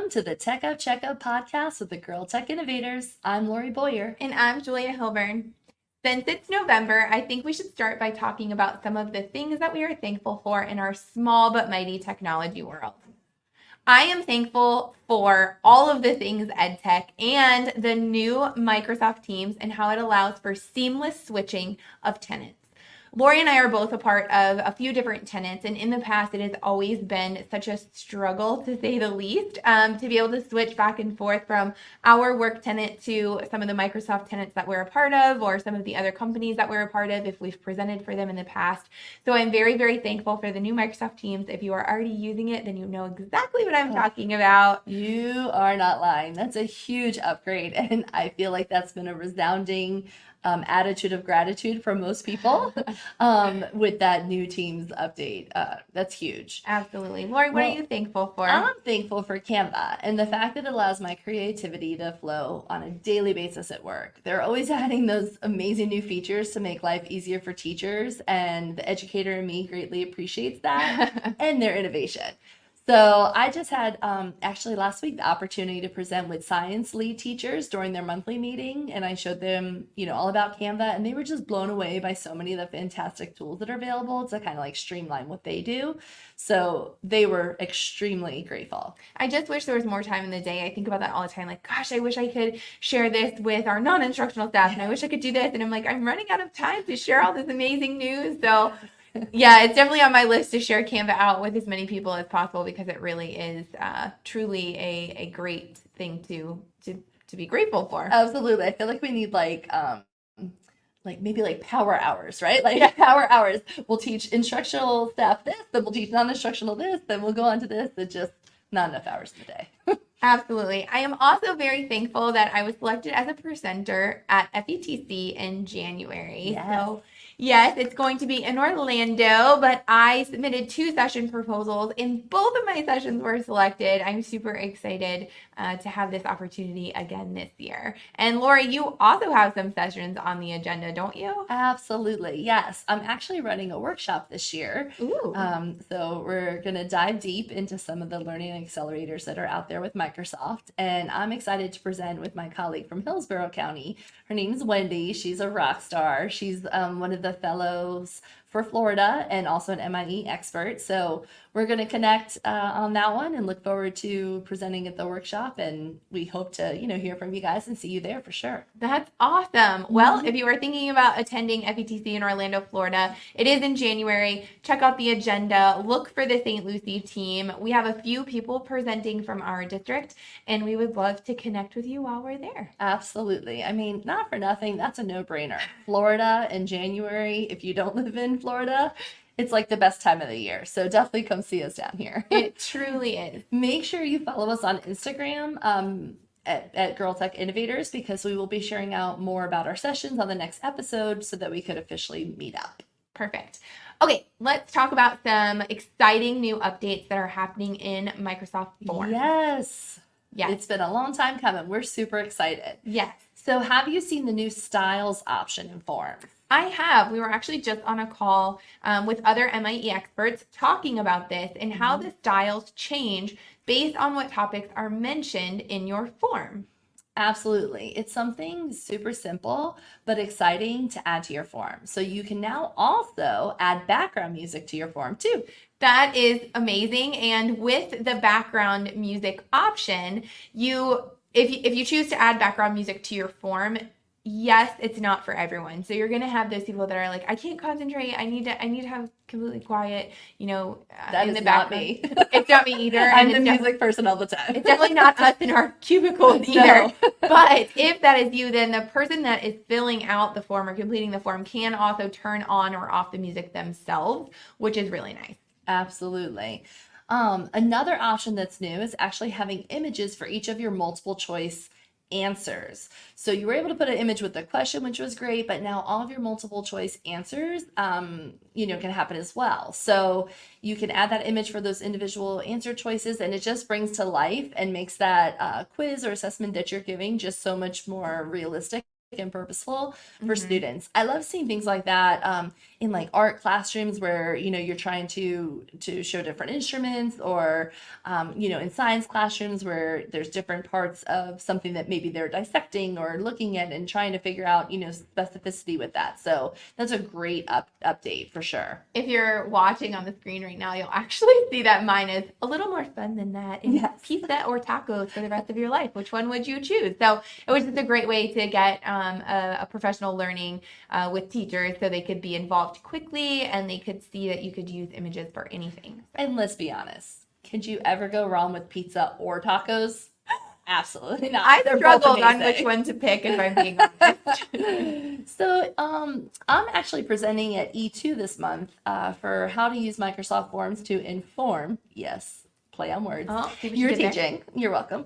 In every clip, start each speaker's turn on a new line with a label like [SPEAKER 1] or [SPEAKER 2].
[SPEAKER 1] welcome to the Tech Up Check Up podcast with the Girl Tech Innovators. I'm Lori Boyer.
[SPEAKER 2] And I'm Julia Hilburn. Since it's November, I think we should start by talking about some of the things that we are thankful for in our small but mighty technology world. I am thankful for all of the things EdTech and the new Microsoft Teams and how it allows for seamless switching of tenants. Lori and I are both a part of a few different tenants, and in the past, it has always been such a struggle, to say the least, to be able to switch back and forth from our work tenant to some of the Microsoft tenants that we're a part of, or some of the other companies that we're a part of if we've presented for them in the past. So I'm very, very thankful for the new Microsoft Teams. If you are already using it, then you know exactly what I'm talking about.
[SPEAKER 1] You are not lying. That's a huge upgrade, and I feel like that's been a resounding attitude of gratitude for most people with that new Teams update. That's huge.
[SPEAKER 2] Absolutely. Lori, what are you thankful for?
[SPEAKER 1] I'm thankful for Canva and the fact that it allows my creativity to flow on a daily basis at work. They're always adding those amazing new features to make life easier for teachers, and the educator in me greatly appreciates that and their innovation. So I just had actually last week the opportunity to present with science lead teachers during their monthly meeting, and I showed them, all about Canva, and they were just blown away by so many of the fantastic tools that are available to kind of like streamline what they do. So they were extremely grateful.
[SPEAKER 2] I just wish there was more time in the day. I think about that all the time. Like, gosh, I wish I could share this with our non-instructional staff, and I wish I could do this. And I'm like, I'm running out of time to share all this amazing news. So yeah, it's definitely on my list to share Canva out with as many people as possible, because it really is truly a great thing to be grateful for.
[SPEAKER 1] Absolutely. I feel like we need maybe power hours, right? Like power hours. We'll teach instructional staff this, then we'll teach non-instructional this, then we'll go on to this. It's just not enough hours in the day.
[SPEAKER 2] Absolutely. I am also very thankful that I was selected as a presenter at FETC in January.
[SPEAKER 1] Yes.
[SPEAKER 2] So yes, it's going to be in Orlando, but I submitted 2 session proposals and both of my sessions were selected. I'm super excited to have this opportunity again this year. And Lori, you also have some sessions on the agenda, don't you?
[SPEAKER 1] Absolutely. Yes. I'm actually running a workshop this year.
[SPEAKER 2] Ooh.
[SPEAKER 1] So we're going to dive deep into some of the learning accelerators that are out there with Microsoft. And I'm excited to present with my colleague from Hillsborough County. Her name is Wendy. She's a rock star. She's one of the fellows for Florida and also an MIE expert. So we're going to connect on that one and look forward to presenting at the workshop. And we hope to, hear from you guys and see you there for sure.
[SPEAKER 2] That's awesome. Well, if you are thinking about attending FETC in Orlando, Florida, it is in January. Check out the agenda. Look for the St. Lucie team. We have a few people presenting from our district, and we would love to connect with you while we're there.
[SPEAKER 1] Absolutely. I mean, not for nothing, that's a no-brainer. Florida in January, if you don't live in Florida, it's like the best time of the year. So definitely come see us down here.
[SPEAKER 2] It truly is.
[SPEAKER 1] Make sure you follow us on Instagram at Girl Tech Innovators, because we will be sharing out more about our sessions on the next episode so that we could officially meet up.
[SPEAKER 2] Perfect. Okay, let's talk about some exciting new updates that are happening in Microsoft Forms.
[SPEAKER 1] Yes.
[SPEAKER 2] Yes.
[SPEAKER 1] It's been a long time coming. We're super excited.
[SPEAKER 2] Yes.
[SPEAKER 1] So have you seen the new styles option in Forms?
[SPEAKER 2] I have. We were actually just on a call with other MIE experts talking about this and how the styles change based on what topics are mentioned in your form.
[SPEAKER 1] Absolutely. It's something super simple but exciting to add to your form. So you can now also add background music to your form too.
[SPEAKER 2] That is amazing. And with the background music option, if you choose to add background music to your form, yes, it's not for everyone. So you're going to have those people that are like, I can't concentrate. I need to have completely quiet,
[SPEAKER 1] that
[SPEAKER 2] in
[SPEAKER 1] is
[SPEAKER 2] the
[SPEAKER 1] not
[SPEAKER 2] background.
[SPEAKER 1] me.
[SPEAKER 2] It's not me either.
[SPEAKER 1] I'm the music person all the time.
[SPEAKER 2] It's definitely not us in our cubicles either. But if that is you, then the person that is filling out the form or completing the form can also turn on or off the music themselves, which is really nice.
[SPEAKER 1] Absolutely. Another option that's new is actually having images for each of your multiple choice answers. So you were able to put an image with the question, which was great, but now all of your multiple choice answers, can happen as well. So you can add that image for those individual answer choices, and it just brings to life and makes that quiz or assessment that you're giving just so much more realistic and purposeful for students. I love seeing things like that in like art classrooms where, you know, you're trying to show different instruments, or, you know, in science classrooms where there's different parts of something that maybe they're dissecting or looking at and trying to figure out, you know, specificity with that. So that's a great update for sure.
[SPEAKER 2] If you're watching on the screen right now, you'll actually see that mine is a little more fun than that. It's
[SPEAKER 1] Yes.
[SPEAKER 2] pizza or tacos for the rest of your life. Which one would you choose? So it was just a great way to get a professional learning with teachers, so they could be involved quickly and they could see that you could use images for anything.
[SPEAKER 1] And let's be honest, could you ever go wrong with pizza or tacos? Absolutely not.
[SPEAKER 2] I
[SPEAKER 1] They're both
[SPEAKER 2] struggled on
[SPEAKER 1] amazing.
[SPEAKER 2] which one to pick, if I'm being honest.
[SPEAKER 1] So I'm actually presenting at E2 this month for how to use Microsoft Forms to inform, yes, play on words,
[SPEAKER 2] Oh, see what you
[SPEAKER 1] you're
[SPEAKER 2] did there.
[SPEAKER 1] teaching. You're welcome.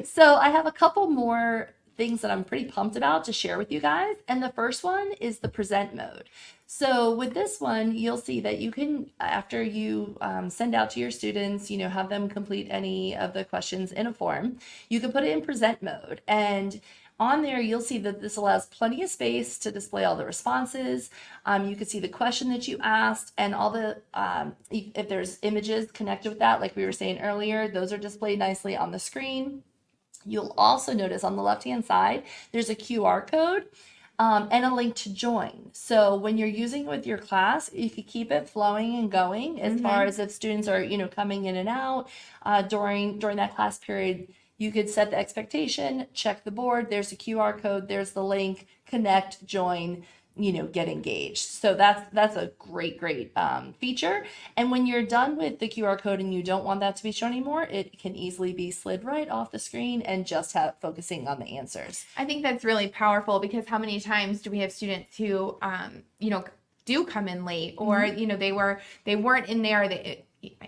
[SPEAKER 1] So I have a couple more things that I'm pretty pumped about to share with you guys. And the first one is the present mode. So with this one, you'll see that you can, after you send out to your students, you know, have them complete any of the questions in a form, you can put it in present mode. And on there, you'll see that this allows plenty of space to display all the responses. You can see the question that you asked, and all the, if there's images connected with that, like we were saying earlier, those are displayed nicely on the screen. You'll also notice on the left-hand side, there's a QR code and a link to join. So when you're using it with your class, you can keep it flowing and going as far as if students are, you know, coming in and out during that class period. You could set the expectation, check the board, there's a QR code, there's the link, connect, join, you know, get engaged. So that's a great feature. And when you're done with the QR code and you don't want that to be shown anymore, it can easily be slid right off the screen and just have focusing on the answers.
[SPEAKER 2] I think that's really powerful, because how many times do we have students who, you know, do come in late, or, you know, they weren't in there,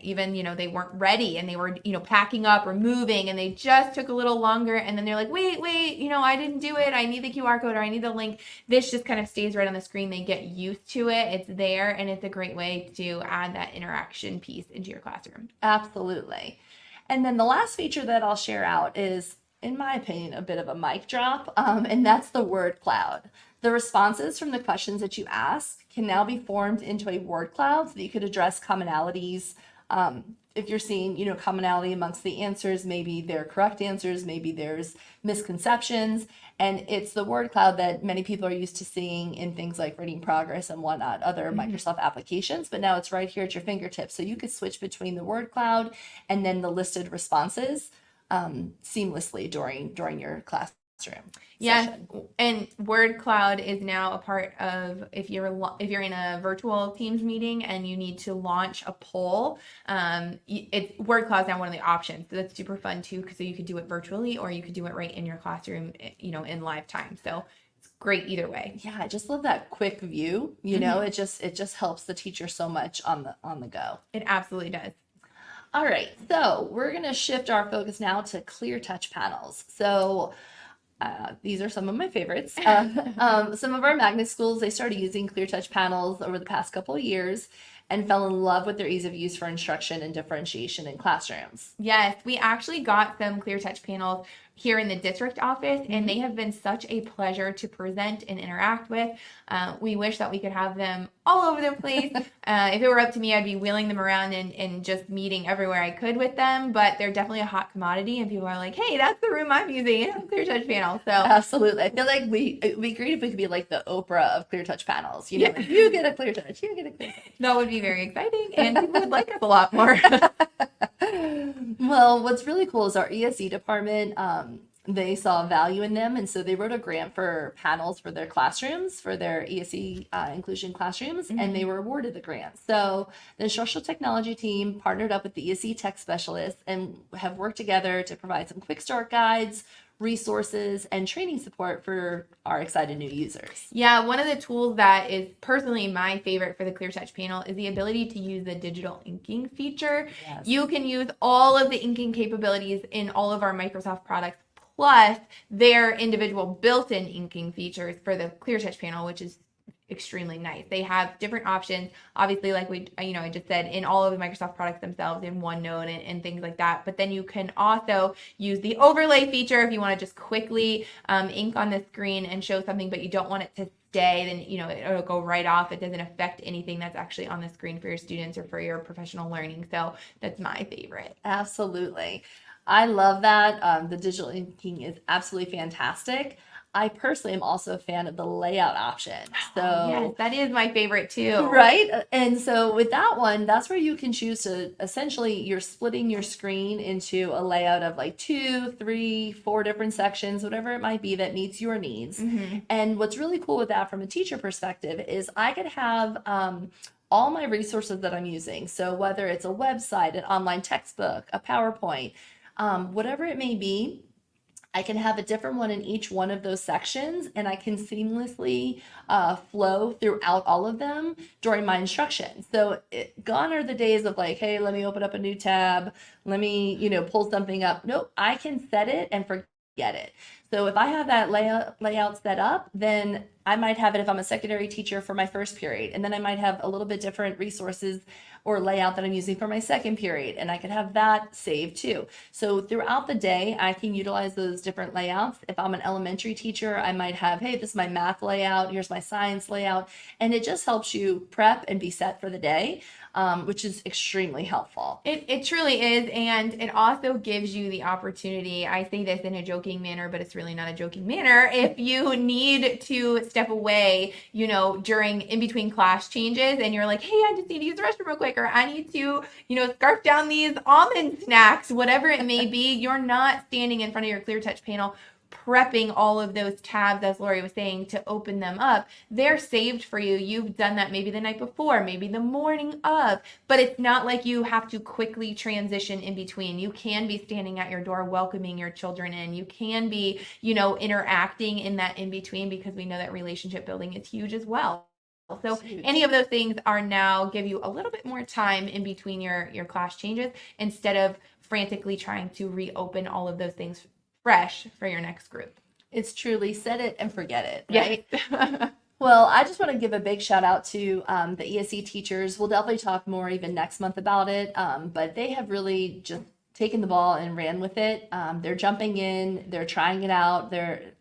[SPEAKER 2] even, you know, they weren't ready, and they were, you know, packing up or moving, and they just took a little longer, and then they're like, wait, you know, I didn't do it. I need the QR code, or I need the link. This just kind of stays right on the screen. They get used to it. It's there, and it's a great way to add that interaction piece into your classroom.
[SPEAKER 1] Absolutely. And then the last feature that I'll share out is, in my opinion, a bit of a mic drop, and that's the word cloud. The responses from the questions that you ask can now be formed into a word cloud, so that you could address commonalities. If you're seeing, you know, commonality amongst the answers, maybe they're correct answers, maybe there's misconceptions, and it's the word cloud that many people are used to seeing in things like reading progress and whatnot, other Microsoft applications, but now it's right here at your fingertips. So you could switch between the word cloud and then the listed responses seamlessly during your classroom.
[SPEAKER 2] Yes,
[SPEAKER 1] session.
[SPEAKER 2] and word cloud is now a part of, if you're in a virtual Teams meeting and you need to launch a poll, it's word cloud is now one of the options. So that's super fun too, because you could do it virtually, or you could do it right in your classroom, you know, in live time. So it's great either way.
[SPEAKER 1] Yeah, I just love that quick view. You know, it just helps the teacher so much on the go.
[SPEAKER 2] It absolutely does.
[SPEAKER 1] All right, so we're gonna shift our focus now to clear touch panels. So these are some of my favorites. Some of our magnet schools, they started using clear touch panels over the past couple of years and fell in love with their ease of use for instruction and differentiation in classrooms.
[SPEAKER 2] Yes, we actually got some clear touch panels here in the district office, and they have been such a pleasure to present and interact with. We wish that we could have them all over the place. If it were up to me, I'd be wheeling them around and just meeting everywhere I could with them, but they're definitely a hot commodity, and people are like, hey, that's the room I'm using. It has a clear touch panel. So
[SPEAKER 1] Absolutely. I feel like it'd be great if we could be like the Oprah of clear touch panels. You know, like, you get a clear touch, you get a clear touch.
[SPEAKER 2] that would be very exciting, and people would like us a lot more.
[SPEAKER 1] Well, what's really cool is our ESE department, they saw value in them, and so they wrote a grant for panels for their classrooms, for their ESE inclusion classrooms, and they were awarded the grant. So the social technology team partnered up with the ESE tech specialists and have worked together to provide some quick start guides, resources, and training support for our excited new users.
[SPEAKER 2] Yeah, one of the tools that is personally my favorite for the Clear Touch panel is the ability to use the digital inking feature.
[SPEAKER 1] Yes.
[SPEAKER 2] You can use all of the inking capabilities in all of our Microsoft products, plus their individual built-in inking features for the Clear Touch panel, which is extremely nice. They have different options, obviously, like I just said, in all of the Microsoft products themselves, in OneNote and things like that. But then you can also use the overlay feature if you want to just quickly ink on the screen and show something, but you don't want it to stay, then it'll go right off. It doesn't affect anything that's actually on the screen for your students or for your professional learning. So that's my favorite.
[SPEAKER 1] Absolutely. I love that. The digital inking is absolutely fantastic. I personally am also a fan of the layout option. So
[SPEAKER 2] yes, that is my favorite too.
[SPEAKER 1] right. And so with that one, that's where you can choose to essentially you're splitting your screen into a layout of like 2, 3, 4 different sections, whatever it might be that meets your needs. And what's really cool with that from a teacher perspective is I could have all my resources that I'm using. So whether it's a website, an online textbook, a PowerPoint, whatever it may be, I can have a different one in each one of those sections, and I can seamlessly flow throughout all of them during my instruction. So gone are the days of like, hey, let me open up a new tab, let me, pull something up. Nope, I can set it and forget it. So if I have that layout set up, then I might have it if I'm a secondary teacher for my first period, and then I might have a little bit different resources or layout that I'm using for my second period, and I could have that saved too. So throughout the day, I can utilize those different layouts. If I'm an elementary teacher, I might have, hey, this is my math layout, here's my science layout, and it just helps you prep and be set for the day, which is extremely helpful.
[SPEAKER 2] It truly is, and it also gives you the opportunity, I say this in a joking manner, but it's really not a joking manner, if you need to step away, during in between class changes, and you're like, hey, I just need to use the restroom real quick, or I need to, scarf down these almond snacks, whatever it may be, you're not standing in front of your ClearTouch panel prepping all of those tabs, as Lori was saying, to open them up. They're saved for you. You've done that maybe the night before, maybe the morning of, but it's not like you have to quickly transition in between. You can be standing at your door welcoming your children in. You can be, interacting in that in between, because we know that relationship building is huge as well. So any of those things are now give you a little bit more time in between your class changes, instead of frantically trying to reopen all of those things fresh for your next group.
[SPEAKER 1] It's truly set it and forget it, right?
[SPEAKER 2] Yes.
[SPEAKER 1] Well, I just want to give a big shout out to the ESE teachers. We'll definitely talk more even next month about it, but they have really just taken the ball and ran with it. They're jumping in, they're trying it out.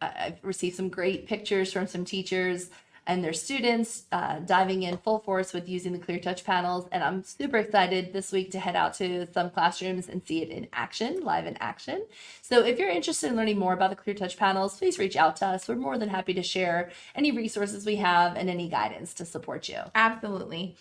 [SPEAKER 1] I've received some great pictures from some teachers and their students diving in full force with using the ClearTouch panels. And I'm super excited this week to head out to some classrooms and see it in action, live in action. So if you're interested in learning more about the ClearTouch panels, please reach out to us. We're more than happy to share any resources we have and any guidance to support you.
[SPEAKER 2] Absolutely.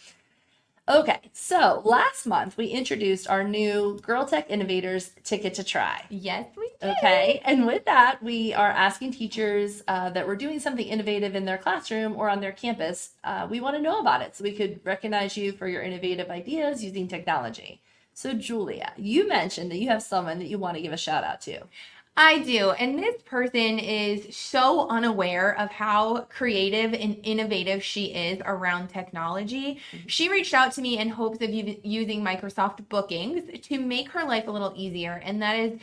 [SPEAKER 1] Okay, so last month we introduced our new Girl Tech Innovators Ticket to Try.
[SPEAKER 2] Yes, we did.
[SPEAKER 1] Okay, and with that, we are asking teachers that we're doing something innovative in their classroom or on their campus. We want to know about it so we could recognize you for your innovative ideas using technology. So Julia, you mentioned that you have someone that you want to give a shout out to.
[SPEAKER 2] I do. And this person is so unaware of how creative and innovative she is around technology. She reached out to me in hopes of using Microsoft Bookings to make her life a little easier. And that is,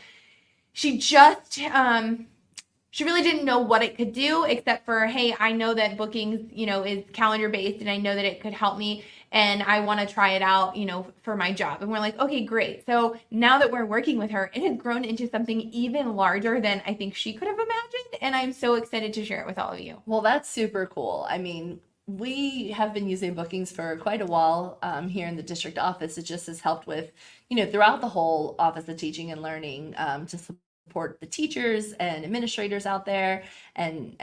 [SPEAKER 2] she really didn't know what it could do, except for, hey, I know that Bookings, is calendar based, and I know that it could help me, and I want to try it out, for my job. And we're like, okay, great. So now that we're working with her, it has grown into something even larger than I think she could have imagined. And I'm so excited to share it with all of you.
[SPEAKER 1] Well, that's super cool. I mean, we have been using Bookings for quite a while here in the district office. It just has helped with, throughout the whole Office of Teaching and Learning to support the teachers and administrators out there and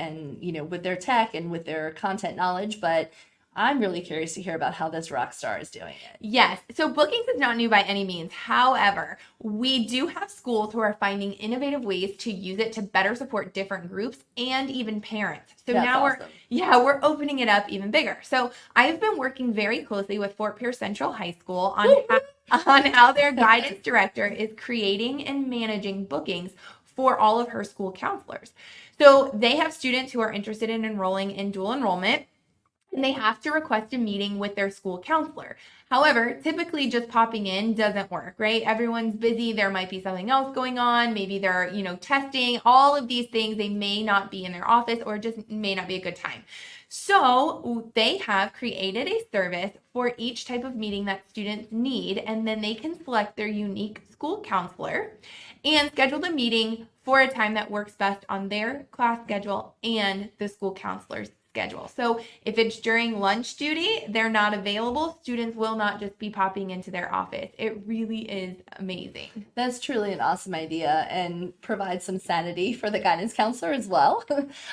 [SPEAKER 1] with their tech and with their content knowledge. But I'm really curious to hear about how this rock star is doing it.
[SPEAKER 2] Yes. So Bookings is not new by any means. However, we do have schools who are finding innovative ways to use it to better support different groups and even parents. So
[SPEAKER 1] That's
[SPEAKER 2] now
[SPEAKER 1] awesome.
[SPEAKER 2] we're opening it up even bigger. So I've been working very closely with Fort Pierce Central High School on how their guidance director is creating and managing bookings for all of her school counselors. So they have students who are interested in enrolling in dual enrollment. and they have to request a meeting with their school counselor. However, typically just popping in doesn't work, right? Everyone's busy. There might be something else going on. Maybe they're, testing, all of these things. They may not be in their office or just may not be a good time. So they have created a service for each type of meeting that students need, and then they can select their unique school counselor and schedule the meeting for a time that works best on their class schedule and the school counselor's schedule. So if it's during lunch duty, they're not available. Students will not just be popping into their office. It really is amazing.
[SPEAKER 1] That's truly an awesome idea and provides some sanity for the guidance counselor as well.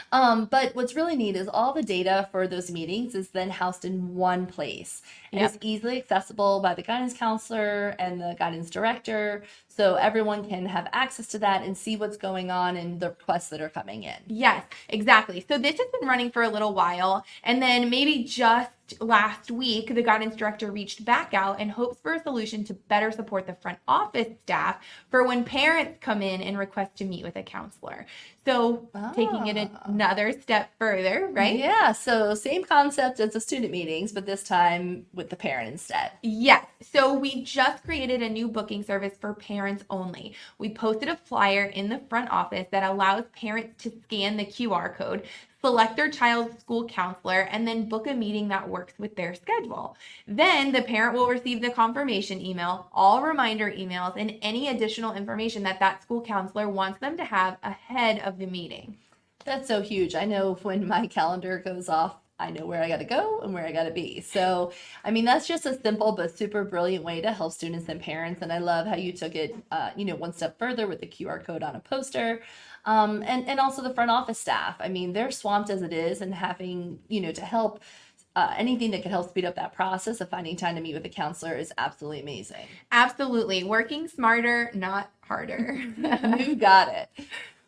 [SPEAKER 1] But what's really neat is all the data for those meetings is then housed in one place. And
[SPEAKER 2] Yep.
[SPEAKER 1] it's easily accessible by the guidance counselor and the guidance director. So everyone can have access to that and see what's going on and the requests that are coming in.
[SPEAKER 2] Yes, exactly. So this has been running for a little while. And then maybe just last week, the guidance director reached back out and hopes for a solution to better support the front office staff for when parents come in and request to meet with a counselor. So taking it another step further, right?
[SPEAKER 1] Yeah, so same concept as the student meetings, but this time with the parent instead.
[SPEAKER 2] Yes. So we just created a new booking service for parents only. We posted a flyer in the front office that allows parents to scan the QR code, select their child's school counselor, and then book a meeting that works with their schedule. Then the parent will receive the confirmation email, all reminder emails, and any additional information that school counselor wants them to have ahead of the meeting.
[SPEAKER 1] That's so huge. I know when my calendar goes off, I know where I got to go and where I got to be. So, I mean, that's just a simple but super brilliant way to help students and parents. And I love how you took it, one step further with the QR code on a poster. And also the front office staff. I mean, they're swamped as it is, and having, to help anything that could help speed up that process of finding time to meet with a counselor is absolutely amazing.
[SPEAKER 2] Absolutely. Working smarter, not harder.
[SPEAKER 1] You got it.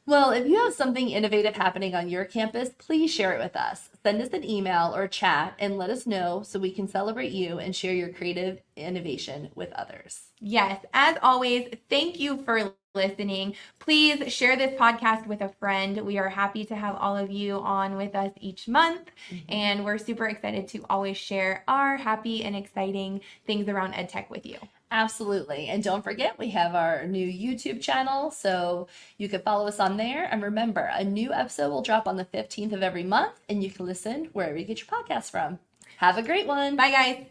[SPEAKER 1] Well, if you have something innovative happening on your campus, please share it with us. Send us an email or chat and let us know so we can celebrate you and share your creative innovation with others.
[SPEAKER 2] Yes, as always, thank you for listening. Please share this podcast with a friend. We are happy to have all of you on with us each month, and we're super excited to always share our happy and exciting things around EdTech with you.
[SPEAKER 1] Absolutely. And don't forget, we have our new YouTube channel, so you can follow us on there. And remember, a new episode will drop on the 15th of every month, and you can listen wherever you get your podcasts from. Have a great one.
[SPEAKER 2] Bye, guys.